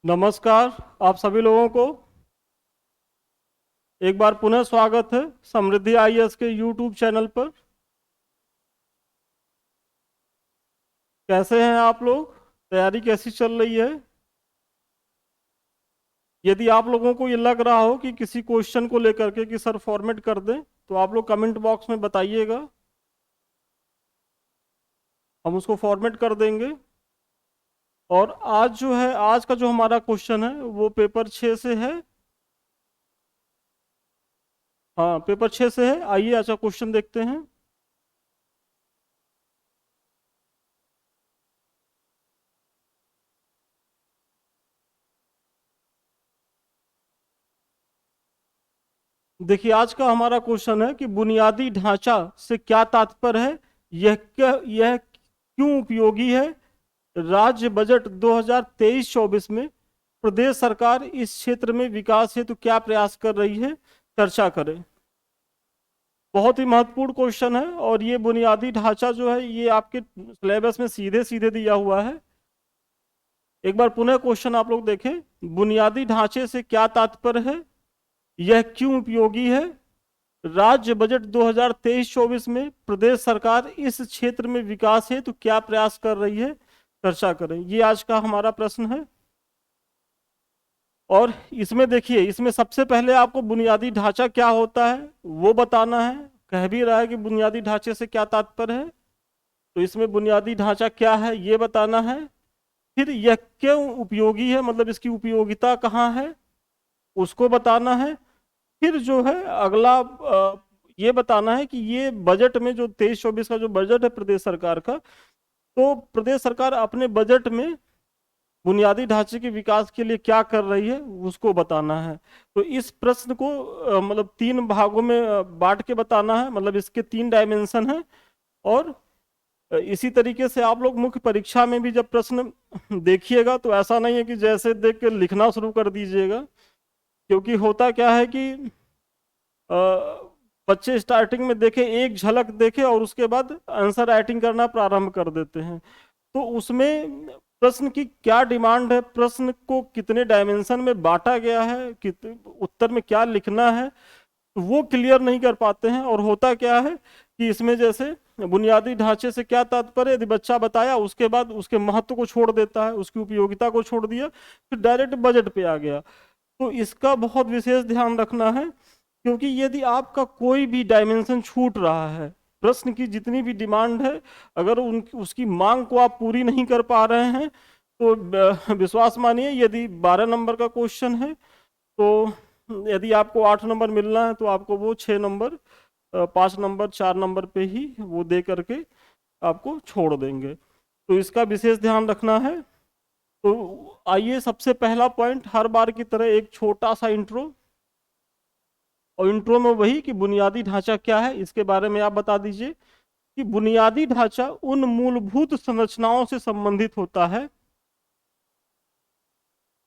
नमस्कार। आप सभी लोगों को एक बार पुनः स्वागत है समृद्धि आईएएस के यूट्यूब चैनल पर। कैसे हैं आप लोग? तैयारी कैसी चल रही है? यदि आप लोगों को ये लग रहा हो कि किसी क्वेश्चन को लेकर के कि सर फॉर्मेट कर दें, तो आप लोग कमेंट बॉक्स में बताइएगा, हम उसको फॉर्मेट कर देंगे। और आज जो है, आज का जो हमारा क्वेश्चन है वो पेपर 6 से है। हाँ, पेपर 6 से है। आइए अच्छा क्वेश्चन देखते हैं। देखिए, आज का हमारा क्वेश्चन है कि बुनियादी ढांचा से क्या तात्पर्य है, यह क्यों उपयोगी है, राज्य बजट 2023-24 में प्रदेश सरकार इस क्षेत्र में विकास हेतु क्या प्रयास कर रही है, चर्चा करें। बहुत ही महत्वपूर्ण क्वेश्चन है और ये बुनियादी ढांचा जो है ये आपके सिलेबस में सीधे सीधे दिया हुआ है। एक बार पुनः क्वेश्चन आप लोग देखें। बुनियादी ढांचे से क्या तात्पर्य है, यह क्यों उपयोगी है, राज्य बजट 2023-24 में प्रदेश सरकार इस क्षेत्र में विकास हेतु क्या प्रयास कर रही है, चर्चा करें। ये आज का हमारा प्रश्न है। और इसमें देखिए, इसमें सबसे पहले आपको बुनियादी ढांचा क्या होता है वो बताना है। कह भी रहा है कि बुनियादी ढांचे से क्या तात्पर्य है, तो इसमें बुनियादी ढांचा क्या है ये बताना है। फिर यह क्यों उपयोगी है, मतलब इसकी उपयोगिता कहाँ है उसको बताना है। फिर जो है अगला ये बताना है कि ये बजट में जो 23-24 का जो बजट है प्रदेश सरकार का, तो प्रदेश सरकार अपने बजट में बुनियादी ढांचे के विकास के लिए क्या कर रही है उसको बताना है। तो इस प्रश्न को मतलब तीन भागों में बांट के बताना है, मतलब इसके तीन डायमेंशन हैं। और इसी तरीके से आप लोग मुख्य परीक्षा में भी जब प्रश्न देखिएगा तो ऐसा नहीं है कि जैसे देख के लिखना शुरू कर दीजिएगा। क्योंकि होता क्या है कि अ, बच्चे स्टार्टिंग में देखे, एक झलक देखे और उसके बाद आंसर राइटिंग करना प्रारंभ कर देते हैं। तो उसमें प्रश्न की क्या डिमांड है, प्रश्न को कितने डायमेंशन में बांटा गया है, उत्तर में क्या लिखना है, वो क्लियर नहीं कर पाते हैं। और होता क्या है कि इसमें जैसे बुनियादी ढांचे से क्या तात्पर्य यदि बच्चा बताया, उसके बाद उसके महत्व को छोड़ देता है, उसकी उपयोगिता को छोड़ दिया, फिर डायरेक्ट बजट पे आ गया। तो इसका बहुत विशेष ध्यान रखना है। क्योंकि यदि आपका कोई भी डायमेंशन छूट रहा है, प्रश्न की जितनी भी डिमांड है, अगर उसकी मांग को आप पूरी नहीं कर पा रहे हैं, तो विश्वास मानिए, यदि 12 नंबर का क्वेश्चन है तो यदि आपको 8 नंबर मिलना है तो आपको वो 6 नंबर, 5 नंबर, 4 नंबर पे ही वो दे करके आपको छोड़ देंगे। तो इसका विशेष ध्यान रखना है। तो आइए, सबसे पहला पॉइंट हर बार की तरह एक छोटा सा इंट्रो। और इंट्रो में वही कि बुनियादी ढांचा क्या है इसके बारे में आप बता दीजिए। कि बुनियादी ढांचा उन मूलभूत संरचनाओं से संबंधित होता है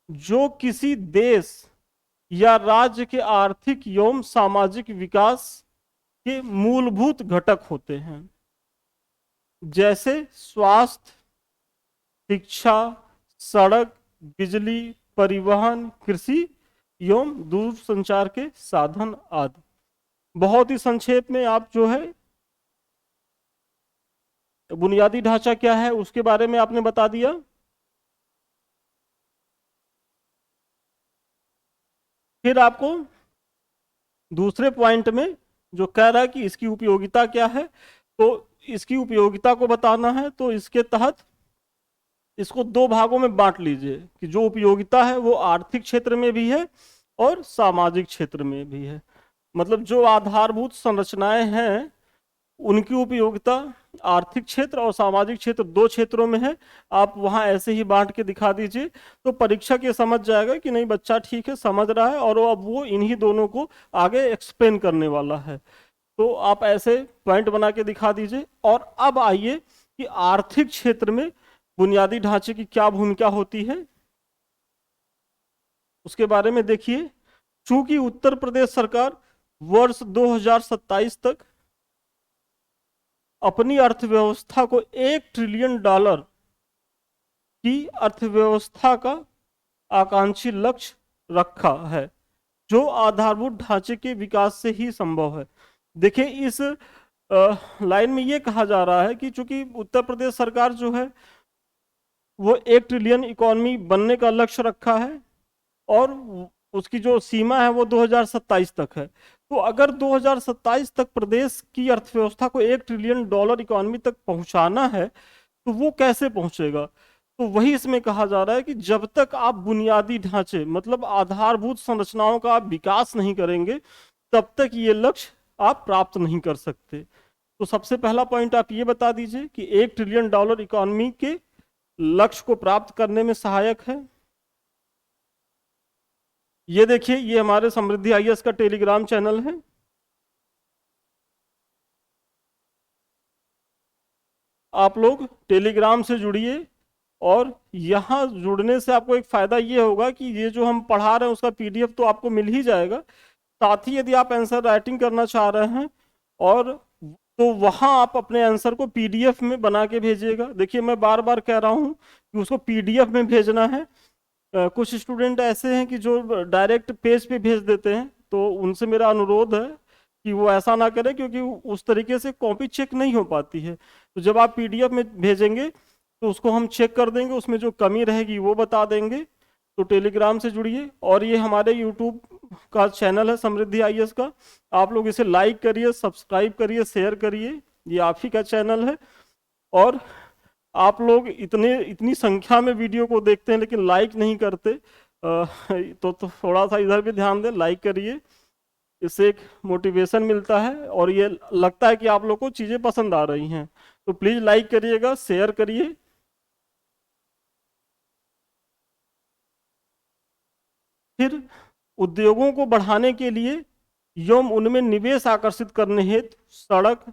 जो किसी देश या राज्य के आर्थिक एवं सामाजिक विकास के मूलभूत घटक होते हैं, जैसे स्वास्थ्य, शिक्षा, सड़क, बिजली, परिवहन, कृषि एवं दूरसंचार के साधन आदि। बहुत ही संक्षेप में आप जो है बुनियादी ढांचा क्या है उसके बारे में आपने बता दिया। फिर आपको दूसरे पॉइंट में जो कह रहा है कि इसकी उपयोगिता क्या है, तो इसकी उपयोगिता को बताना है। तो इसके तहत इसको दो भागों में बांट लीजिए कि जो उपयोगिता है वो आर्थिक क्षेत्र में भी है और सामाजिक क्षेत्र में भी है। मतलब जो आधारभूत संरचनाएं हैं उनकी उपयोगिता आर्थिक क्षेत्र और सामाजिक क्षेत्र दो क्षेत्रों में है। आप वहां ऐसे ही बांट के दिखा दीजिए, तो परीक्षक ये समझ जाएगा कि नहीं, बच्चा ठीक है, समझ रहा है और अब वो इन्हीं दोनों को आगे एक्सप्लेन करने वाला है। तो आप ऐसे पॉइंट बना के दिखा दीजिए। और अब आइए कि आर्थिक क्षेत्र में बुनियादी ढांचे की क्या भूमिका होती है उसके बारे में देखिए। चूंकि उत्तर प्रदेश सरकार वर्ष 2027 तक अपनी अर्थव्यवस्था को $1 ट्रिलियन की अर्थव्यवस्था का आकांक्षी लक्ष्य रखा है जो आधारभूत ढांचे के विकास से ही संभव है। देखिए इस लाइन में ये कहा जा रहा है कि चूंकि उत्तर प्रदेश सरकार जो है वो 1 ट्रिलियन इकोनॉमी बनने का लक्ष्य रखा है और उसकी जो सीमा है वो 2027 तक है। तो अगर 2027 तक प्रदेश की अर्थव्यवस्था को $1 ट्रिलियन इकोनॉमी तक पहुंचाना है तो वो कैसे पहुंचेगा? तो वही इसमें कहा जा रहा है कि जब तक आप बुनियादी ढांचे मतलब आधारभूत संरचनाओं का आप विकास नहीं करेंगे तब तक ये लक्ष्य आप प्राप्त नहीं कर सकते। तो सबसे पहला पॉइंट आप ये बता दीजिए कि $1 ट्रिलियन इकोनॉमी के लक्ष्य को प्राप्त करने में सहायक है। ये देखिए ये हमारे समृद्धि आईएएस का टेलीग्राम चैनल है। आप लोग टेलीग्राम से जुड़िए और यहाँ जुड़ने से आपको एक फायदा ये होगा कि ये जो हम पढ़ा रहे हैं उसका पीडीएफ तो आपको मिल ही जाएगा। साथ ही यदि आप आंसर राइटिंग करना चाह रहे हैं और तो वहाँ आप अपने आंसर को पीडीएफ में बना के भेजिएगा। देखिए मैं बार बार कह रहा हूँ कि उसको पीडीएफ में भेजना है। कुछ स्टूडेंट ऐसे हैं कि जो डायरेक्ट पेज पे भेज देते हैं, तो उनसे मेरा अनुरोध है कि वो ऐसा ना करें क्योंकि उस तरीके से कॉपी चेक नहीं हो पाती है। तो जब आप पीडीएफ में भेजेंगे तो उसको हम चेक कर देंगे, उसमें जो कमी रहेगी वो बता देंगे। तो टेलीग्राम से जुड़िए और ये हमारे यूट्यूब का चैनल है समृद्धि आईएएस का, आप लोग इसे लाइक करिए, सब्सक्राइब करिए, शेयर करिए, ये आप ही का चैनल है। और आप लोग इतनी संख्या में वीडियो को देखते हैं लेकिन लाइक नहीं करते, तो थोड़ा सा इधर भी ध्यान दें, लाइक करिए, इससे एक मोटिवेशन मिलता है और ये लगता है कि आप लोग को चीज़ें पसंद आ रही हैं। तो प्लीज़ लाइक करिएगा, शेयर करिए। फिर उद्योगों को बढ़ाने के लिए एवं उनमें निवेश आकर्षित करने हेतु सड़क,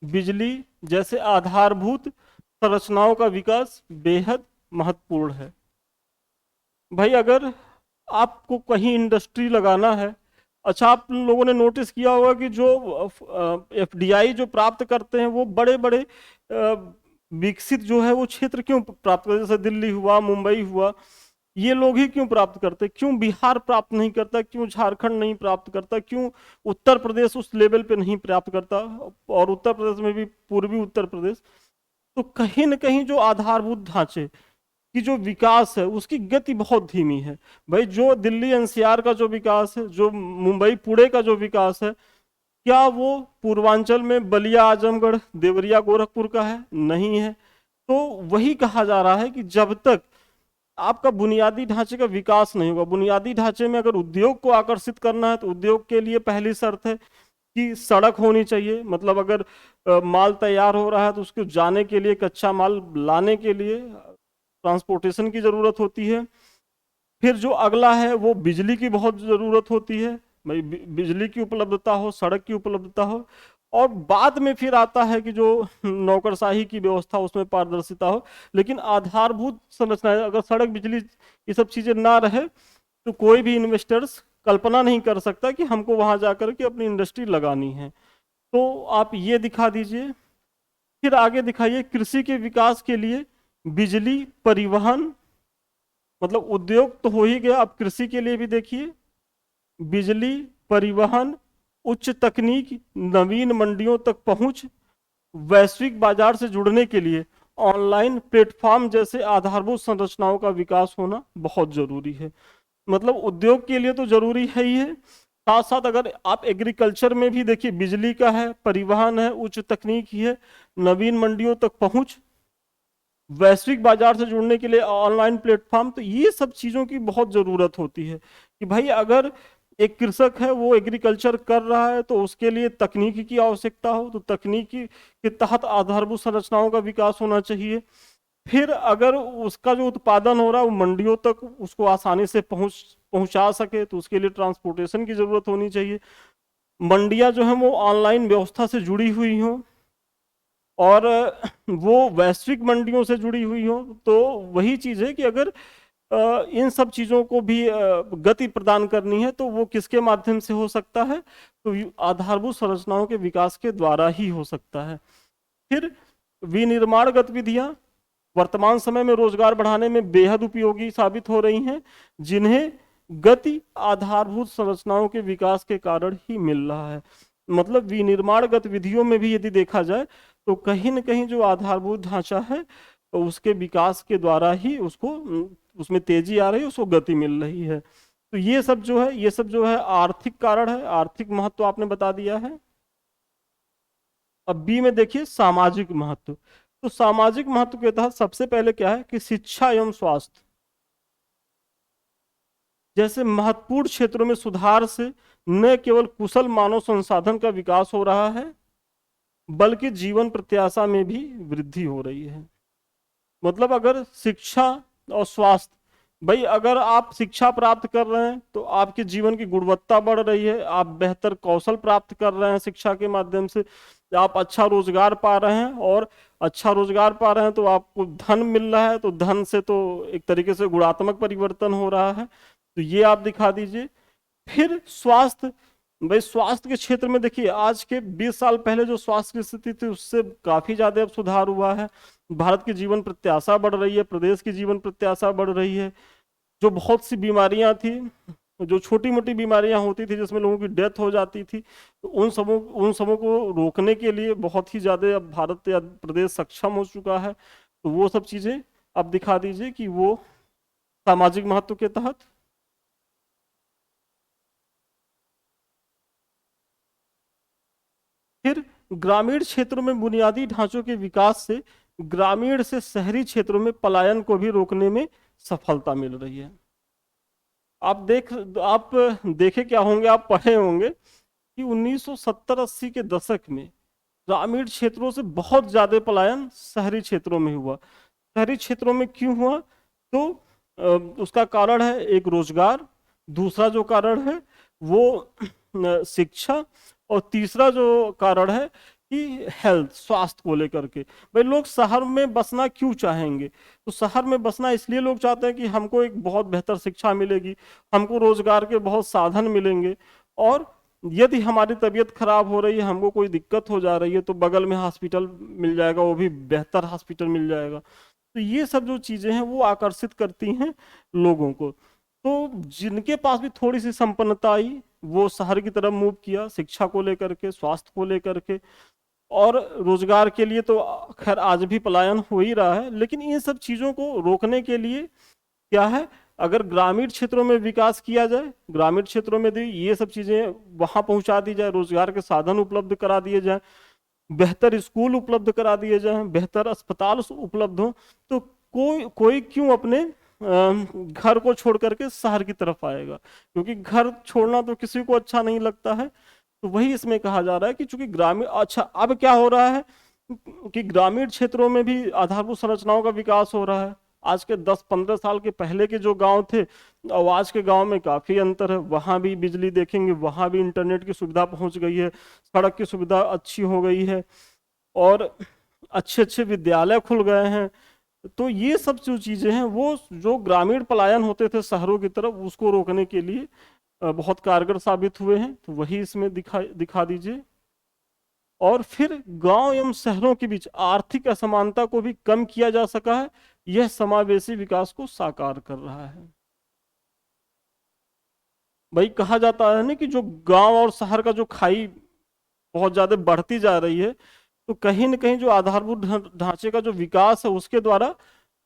बिजली जैसे आधारभूत संरचनाओं का विकास बेहद महत्वपूर्ण है। भाई अगर आपको कहीं इंडस्ट्री लगाना है, अच्छा आप लोगों ने नोटिस किया होगा कि जो एफडीआई जो प्राप्त करते हैं वो बड़े बड़े विकसित जो है वो क्षेत्र क्यों प्राप्त करते हैं? जैसे दिल्ली हुआ, मुंबई हुआ, ये लोग ही क्यों प्राप्त करते? क्यों बिहार प्राप्त नहीं करता? क्यों झारखंड नहीं प्राप्त करता? क्यों उत्तर प्रदेश उस लेवल पे नहीं प्राप्त करता? और उत्तर प्रदेश में भी पूर्वी उत्तर प्रदेश, तो कहीं ना कहीं जो आधारभूत ढांचे की जो विकास है उसकी गति बहुत धीमी है। भाई जो दिल्ली एनसीआर का जो विकास है, जो मुंबई पुणे का जो विकास है, क्या वो पूर्वांचल में बलिया, आजमगढ़, देवरिया, गोरखपुर का है? नहीं है। तो वही कहा जा रहा है कि जब तक आपका बुनियादी ढांचे का विकास नहीं होगा, बुनियादी ढांचे में अगर उद्योग को आकर्षित करना है तो उद्योग के लिए पहली शर्त है कि सड़क होनी चाहिए। मतलब अगर माल तैयार हो रहा है तो उसको जाने के लिए, कच्चा माल लाने के लिए ट्रांसपोर्टेशन की ज़रूरत होती है। फिर जो अगला है वो बिजली की बहुत ज़रूरत होती है, भाई बिजली की उपलब्धता हो, सड़क की उपलब्धता हो। और बाद में फिर आता है कि जो नौकरशाही की व्यवस्था उसमें पारदर्शिता हो। लेकिन आधारभूत संरचना अगर सड़क, बिजली, ये सब चीज़ें ना रहे तो कोई भी इन्वेस्टर्स कल्पना नहीं कर सकता कि हमको वहाँ जाकर के अपनी इंडस्ट्री लगानी है। तो आप ये दिखा दीजिए। फिर आगे दिखाइए कृषि के विकास के लिए बिजली, परिवहन, मतलब उद्योग तो हो ही गया, अब कृषि के लिए भी देखिए बिजली, परिवहन, उच्च तकनीक, नवीन मंडियों तक पहुंच, वैश्विक बाजार से जुड़ने के लिए ऑनलाइन प्लेटफॉर्म जैसे आधारभूत संरचनाओं का विकास होना बहुत जरूरी है। मतलब उद्योग के लिए तो जरूरी है ही है, साथ साथ अगर आप एग्रीकल्चर में भी देखिए बिजली का है, परिवहन है, उच्च तकनीक ही है, नवीन मंडियों तक पहुंच, वैश्विक बाजार से जुड़ने के लिए ऑनलाइन प्लेटफॉर्म, तो ये सब चीज़ों की बहुत ज़रूरत होती है कि भाई अगर एक कृषक है वो एग्रीकल्चर कर रहा है तो उसके लिए तकनीकी की आवश्यकता हो, तो तकनीकी के तहत आधारभूत संरचनाओं का विकास होना चाहिए। फिर अगर उसका जो उत्पादन हो रहा है वो मंडियों तक उसको आसानी से पहुंचा सके तो उसके लिए ट्रांसपोर्टेशन की ज़रूरत होनी चाहिए। मंडियां जो है वो ऑनलाइन व्यवस्था से जुड़ी हुई हों और वो वैश्विक मंडियों से जुड़ी हुई हो। तो वही चीज़ है कि अगर इन सब चीज़ों को भी गति प्रदान करनी है तो वो किसके माध्यम से हो सकता है? तो आधारभूत संरचनाओं के विकास के द्वारा ही हो सकता है। फिर विनिर्माण गतिविधियां, वर्तमान समय में रोजगार बढ़ाने में बेहद उपयोगी साबित हो रही हैं, जिन्हें गति आधारभूत संरचनाओं के विकास के कारण ही मिल रहा है। मतलब विनिर्माण गतिविधियों में भी यदि देखा जाए तो कहीं न कहीं जो आधारभूत ढांचा है तो उसके विकास के द्वारा ही उसको उसमें तेजी आ रही है, उसको गति मिल रही है। तो ये सब जो है आर्थिक कारण है, आर्थिक महत्व आपने बता दिया है। अब बी में देखिए सामाजिक महत्व। तो सामाजिक महत्व के तहत सबसे पहले क्या है कि शिक्षा एवं स्वास्थ्य जैसे महत्वपूर्ण क्षेत्रों में सुधार से न केवल कुशल मानव संसाधन का विकास हो रहा है, बल्कि जीवन प्रत्याशा में भी वृद्धि हो रही है। मतलब अगर शिक्षा और स्वास्थ्य, भाई अगर आप शिक्षा प्राप्त कर रहे हैं तो आपके जीवन की गुणवत्ता बढ़ रही है, आप बेहतर कौशल प्राप्त कर रहे हैं शिक्षा के माध्यम से, आप अच्छा रोजगार पा रहे हैं, और अच्छा रोजगार पा रहे हैं तो आपको धन मिल रहा है, तो धन से तो एक तरीके से गुणात्मक परिवर्तन हो रहा है, तो ये आप दिखा दीजिए। फिर स्वास्थ्य, भाई स्वास्थ्य के क्षेत्र में देखिए आज के 20 साल पहले जो स्वास्थ्य की स्थिति थी उससे काफी ज्यादा अब सुधार हुआ है। भारत की जीवन प्रत्याशा बढ़ रही है, प्रदेश की जीवन प्रत्याशा बढ़ रही है। जो बहुत सी बीमारियां थी, जो छोटी मोटी बीमारियां होती थी जिसमें लोगों की डेथ हो जाती थी, तो उन सबों को रोकने के लिए बहुत ही ज्यादा अब भारत या प्रदेश सक्षम हो चुका है। तो वो सब चीजें अब दिखा दीजिए कि वो सामाजिक महत्व के तहत। फिर ग्रामीण क्षेत्रों में बुनियादी ढांचों के विकास से ग्रामीण से शहरी क्षेत्रों में पलायन को भी रोकने में सफलता मिल रही है। आप देखे क्या होंगे, आप पढ़े होंगे कि 1970-80 के दशक में ग्रामीण क्षेत्रों से बहुत ज्यादा पलायन शहरी क्षेत्रों में हुआ। शहरी क्षेत्रों में क्यों हुआ? तो उसका कारण है एक रोजगार, दूसरा जो कारण है वो शिक्षा, और तीसरा जो कारण है कि हेल्थ, स्वास्थ्य को लेकर के। भाई लोग शहर में बसना क्यों चाहेंगे? तो शहर में बसना इसलिए लोग चाहते हैं कि हमको एक बहुत बेहतर शिक्षा मिलेगी, हमको रोजगार के बहुत साधन मिलेंगे, और यदि हमारी तबीयत खराब हो रही है, हमको कोई दिक्कत हो जा रही है, तो बगल में हॉस्पिटल मिल जाएगा, वो भी बेहतर हॉस्पिटल मिल जाएगा। तो ये सब जो चीजें हैं वो आकर्षित करती हैं लोगों को। तो जिनके पास भी थोड़ी सी संपन्नता आई वो शहर की तरफ मूव किया, शिक्षा को लेकर के, स्वास्थ्य को लेकर के, और रोजगार के लिए तो खैर आज भी पलायन हो ही रहा है। लेकिन इन सब चीजों को रोकने के लिए क्या है, अगर ग्रामीण क्षेत्रों में विकास किया जाए, ग्रामीण क्षेत्रों में ये सब चीजें वहां पहुंचा दी जाए, रोजगार के साधन उपलब्ध करा दिए जाए, बेहतर स्कूल उपलब्ध करा दिए जाए, बेहतर अस्पताल उपलब्ध हो, तो कोई कोई क्यों अपने घर को छोड़ करके शहर की तरफ आएगा? क्योंकि घर छोड़ना तो किसी को अच्छा नहीं लगता है। तो वही इसमें कहा जा रहा है कि चूंकि ग्रामीण, अच्छा अब क्या हो रहा है कि ग्रामीण क्षेत्रों में भी आधारभूत संरचनाओं का विकास हो रहा है। आज के 10-15 साल के पहले के जो गांव थे और आज के गांव में काफी अंतर है। वहां भी बिजली देखेंगे, वहां भी इंटरनेट की सुविधा पहुंच गई है, सड़क की सुविधा अच्छी हो गई है, और अच्छे अच्छे विद्यालय खुल गए हैं। तो ये सब जो चीजें हैं वो जो ग्रामीण पलायन होते थे शहरों की तरफ, उसको रोकने के लिए बहुत कारगर साबित हुए हैं। तो वही इसमें दिखा दीजिए। और फिर गांव एवं शहरों के बीच आर्थिक असमानता को भी कम किया जा सका है, यह समावेशी विकास को साकार कर रहा है। भाई कहा जाता है ना कि जो गांव और शहर का जो खाई बहुत ज्यादा बढ़ती जा रही है, तो कहीं ना कहीं जो आधारभूत ढांचे का जो विकास है उसके द्वारा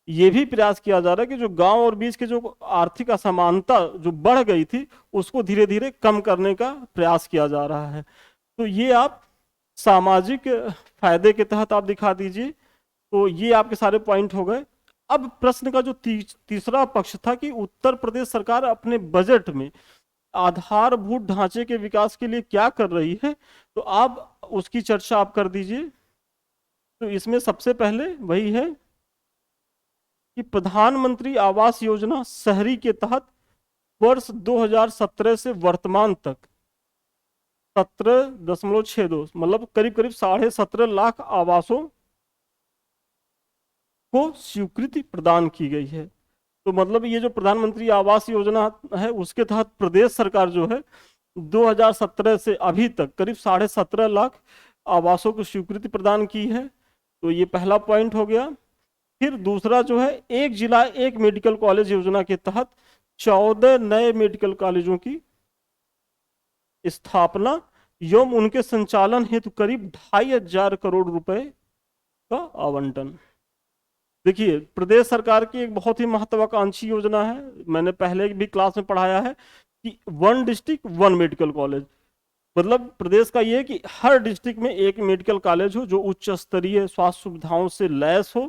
ये भी प्रयास किया जा रहा है कि जो गांव और बीच के जो आर्थिक असमानता जो बढ़ गई थी उसको धीरे धीरे कम करने का प्रयास किया जा रहा है। तो ये आप सामाजिक फायदे के तहत आप दिखा दीजिए। तो ये आपके सारे पॉइंट हो गए। अब प्रश्न का जो तीसरा पक्ष था कि उत्तर प्रदेश सरकार अपने बजट में आधारभूत ढांचे के विकास के लिए क्या कर रही है, तो आप उसकी चर्चा आप कर दीजिए। तो इसमें सबसे पहले वही है कि प्रधानमंत्री आवास योजना शहरी के तहत वर्ष 2017 से वर्तमान तक 17.62 मतलब करीब करीब 17.5 लाख आवासों को स्वीकृति प्रदान की गई है। तो मतलब ये जो प्रधानमंत्री आवास योजना है उसके तहत प्रदेश सरकार जो है 2017 से अभी तक करीब 17.5 लाख आवासों को स्वीकृति प्रदान की है। तो ये पहला पॉइंट हो गया। फिर दूसरा जो है एक जिला एक मेडिकल कॉलेज योजना के तहत 14 नए मेडिकल कॉलेजों की स्थापना एवं उनके संचालन हेतु करीब 2,500 करोड़ रुपए का आवंटन। देखिए, प्रदेश सरकार की एक बहुत ही महत्वाकांक्षी योजना है, मैंने पहले भी क्लास में पढ़ाया है कि 1 डिस्ट्रिक्ट 1 मेडिकल कॉलेज। मतलब प्रदेश का ये है कि हर डिस्ट्रिक्ट में एक मेडिकल कॉलेज हो जो उच्च स्तरीय स्वास्थ्य सुविधाओं से लैस हो।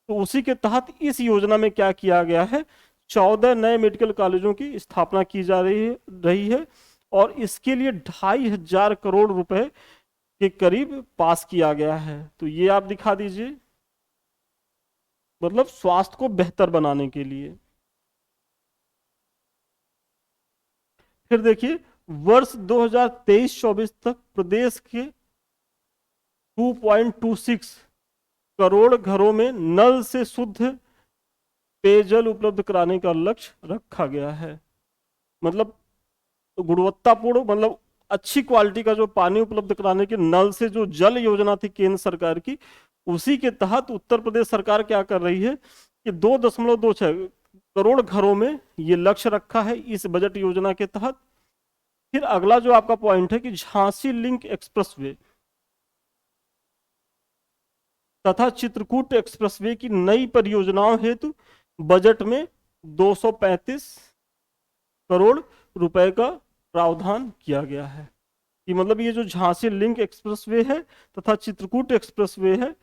तो उसी के तहत इस योजना में क्या किया गया है, 14 नए मेडिकल कॉलेजों की स्थापना की जा रही है और इसके लिए 2,500 करोड़ रुपए के करीब पास किया गया है। तो ये आप दिखा दीजिए, मतलब स्वास्थ्य को बेहतर बनाने के लिए। फिर देखिए, वर्ष 2023-24 तक प्रदेश के 2.26 करोड़ घरों में नल से शुद्ध पेयजल उपलब्ध कराने का लक्ष्य रखा गया है। मतलब गुणवत्तापूर्ण, मतलब अच्छी क्वालिटी का जो पानी उपलब्ध कराने के नल से जो जल योजना थी केंद्र सरकार की, उसी के तहत उत्तर प्रदेश सरकार क्या कर रही है कि 2.26 करोड़ घरों में ये लक्ष्य रखा है इस बजट योजना के तहत। फिर अगला जो आपका पॉइंट है कि झांसी लिंक एक्सप्रेसवे तथा चित्रकूट एक्सप्रेसवे की नई परियोजनाओं हेतु बजट में 235 करोड़ रुपए का प्रावधान किया गया है। कि मतलब ये जो झांसी लिंक एक्सप्रेसवे है तथा चित्रकूट एक्सप्रेसवे है,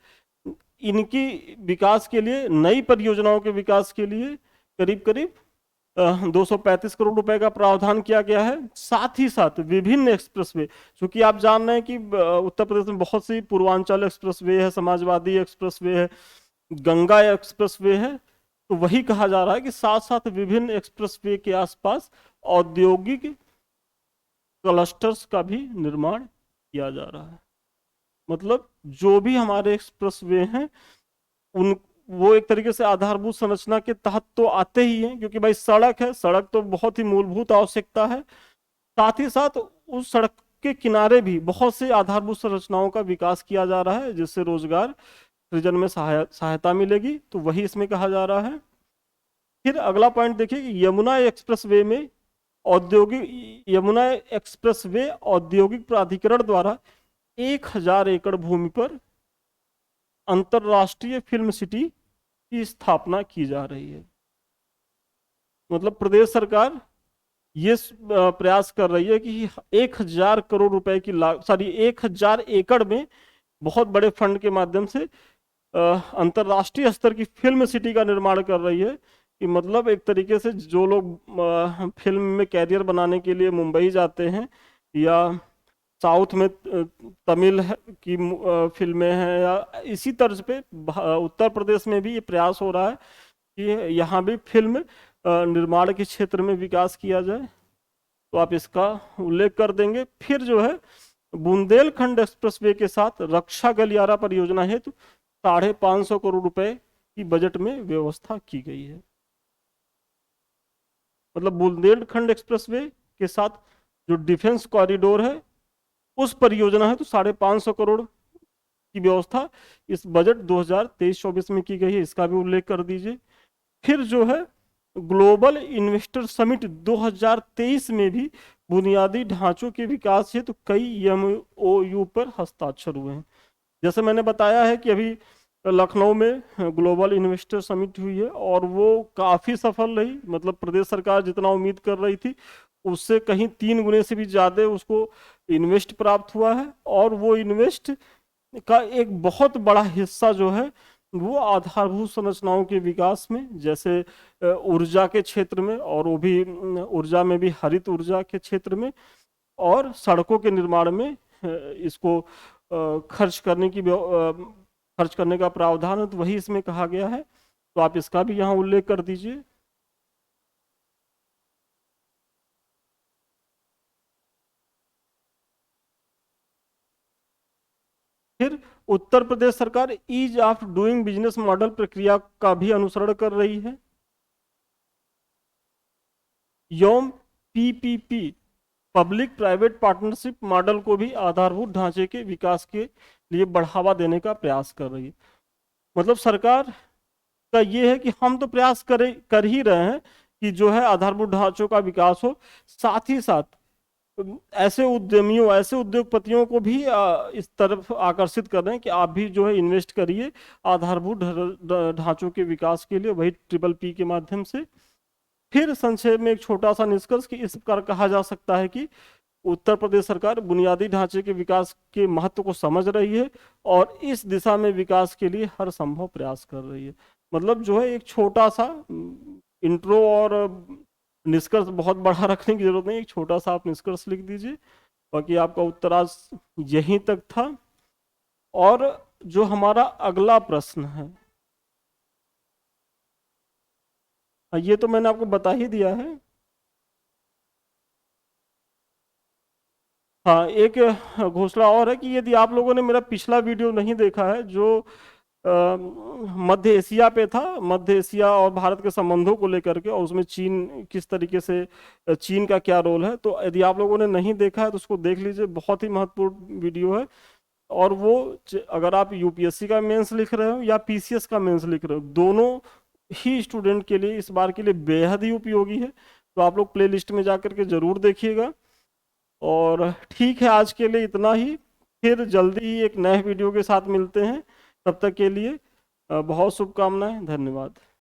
इनकी विकास के लिए, नई परियोजनाओं के विकास के लिए करीब करीब 235 करोड़ रुपए का प्रावधान किया गया है। साथ ही साथ विभिन्न एक्सप्रेसवे, क्योंकि आप जान रहे हैं कि उत्तर प्रदेश में बहुत सी पूर्वांचल एक्सप्रेसवे है, समाजवादी एक्सप्रेसवे है, गंगा एक्सप्रेसवे है। तो वही कहा जा रहा है कि साथ साथ विभिन्न एक्सप्रेसवे के आसपास औद्योगिक क्लस्टर्स का भी निर्माण किया जा रहा है। मतलब जो भी हमारे एक्सप्रेसवे हैं उन, वो एक तरीके से आधारभूत संरचना के तहत तो आते ही हैं, क्योंकि भाई सड़क है, सड़क तो बहुत ही मूलभूत आवश्यकता है। साथ ही साथ उस सड़क के किनारे भी बहुत सी आधारभूत संरचनाओं का विकास किया जा रहा है, जिससे रोजगार सृजन में सहायता मिलेगी। तो वही इसमें कहा जा रहा है। फिर अगला पॉइंट देखिए कि यमुना एक्सप्रेसवे औद्योगिक प्राधिकरण द्वारा 1,000 एकड़ भूमि पर अंतरराष्ट्रीय फिल्म सिटी की स्थापना की जा रही है। मतलब प्रदेश सरकार ये प्रयास कर रही है कि 1,000 करोड़ रुपए की 1,000 एकड़ में बहुत बड़े फंड के माध्यम से अंतरराष्ट्रीय स्तर की फिल्म सिटी का निर्माण कर रही है। कि मतलब एक तरीके से जो लोग फिल्म में कैरियर बनाने के लिए मुंबई जाते हैं, या साउथ में तमिल की फिल्में हैं, या इसी तर्ज पे उत्तर प्रदेश में भी ये प्रयास हो रहा है कि यहाँ भी फिल्म निर्माण के क्षेत्र में विकास किया जाए। तो आप इसका उल्लेख कर देंगे। फिर जो है बुंदेलखंड एक्सप्रेसवे के साथ रक्षा गलियारा परियोजना हेतु 550 करोड़ रुपए की बजट में व्यवस्था की गई है। मतलब बुंदेलखंड एक्सप्रेसवे के साथ जो डिफेंस कॉरिडोर है उस परियोजना है तो 550 करोड़ की व्यवस्था इस बजट 2023-24 में की गई है, इसका भी उल्लेख कर दीजिए। फिर जो है ग्लोबल इन्वेस्टर समिट 2023 में भी बुनियादी ढांचों के विकास हेतु तो कई MOU पर हस्ताक्षर हुए हैं। जैसे मैंने बताया है कि अभी लखनऊ में ग्लोबल इन्वेस्टर समिट हुई है और वो काफ़ी सफल रही। मतलब प्रदेश सरकार जितना उम्मीद कर रही थी उससे कहीं 3 गुने से भी ज़्यादा उसको इन्वेस्ट प्राप्त हुआ है। और वो इन्वेस्ट का एक बहुत बड़ा हिस्सा जो है वो आधारभूत संरचनाओं के विकास में, जैसे ऊर्जा के क्षेत्र में, और वो भी ऊर्जा में भी हरित ऊर्जा के क्षेत्र में, और सड़कों के निर्माण में इसको खर्च करने का प्रावधान है। तो वही इसमें कहा गया है, तो आप इसका भी यहाँ उल्लेख कर दीजिए। फिर उत्तर प्रदेश सरकार ease of doing business model प्रक्रिया का भी अनुसरण कर रही है। यौम PPP public private partnership model को भी आधारभूत ढांचे के विकास के लिए बढ़ावा देने का प्रयास कर रही है। मतलब सरकार का ये है कि हम तो प्रयास कर ही रहे हैं कि जो है आधारभूत ढांचों का विकास हो, साथ ही साथ ऐसे उद्यमियों, ऐसे उद्योगपतियों को भी इस तरफ आकर्षित कर रहे हैं कि आप भी जो है इन्वेस्ट करिए आधारभूत ढांचों के विकास के लिए, वही ट्रिपल P के माध्यम से। फिर संक्षेप में एक छोटा सा निष्कर्ष कि इस प्रकार कहा जा सकता है कि उत्तर प्रदेश सरकार बुनियादी ढांचे के विकास के महत्व को समझ रही है और इस दिशा में विकास के लिए हर संभव प्रयास कर रही है। मतलब जो है एक छोटा सा इंट्रो और निष्कर्ष बहुत बड़ा रखने की जरूरत नहीं, एक छोटा सा आप निष्कर्ष लिख दीजिए। बाकी आपका उत्तर आज यहीं तक था। और जो हमारा अगला प्रश्न है, ये तो मैंने आपको बता ही दिया है। हाँ, एक घोषणा और है कि यदि आप लोगों ने मेरा पिछला वीडियो नहीं देखा है जो मध्य एशिया पे था, मध्य एशिया और भारत के संबंधों को लेकर के, और उसमें चीन किस तरीके से, चीन का क्या रोल है, तो यदि आप लोगों ने नहीं देखा है तो उसको देख लीजिए, बहुत ही महत्वपूर्ण वीडियो है। और वो अगर आप यूपीएससी का मेंस लिख रहे हो या पीसीएस का मेंस लिख रहे हो, दोनों ही स्टूडेंट के लिए इस बार के लिए बेहद ही उपयोगी है। तो आप लोग प्ले लिस्ट में जा करके जरूर देखिएगा। और ठीक है, आज के लिए इतना ही। फिर जल्दी ही एक नए वीडियो के साथ मिलते हैं। तब तक के लिए बहुत शुभकामनाएं, धन्यवाद।